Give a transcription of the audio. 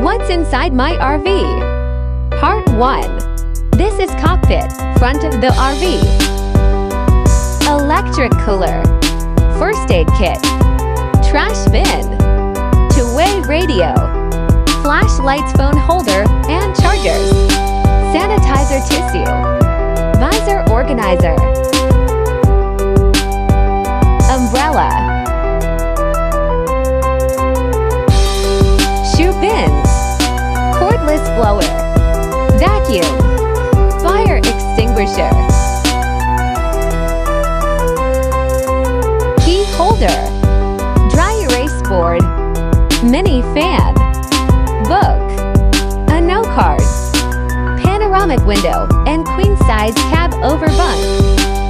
What's inside my RV? Part 1. This is cockpit, front of the RV. Electric cooler. First aid kit. Trash bin. Two-way radio. Flashlights, phone holder, and chargers. Sanitizer tissue. Visor organizer. Umbrella. Shoe bins. Cordless blower. Vacuum. Fire extinguisher. Key holder. Dry erase board. Mini fan. Book. A note card. Panoramic window and queen-size cab over bunk.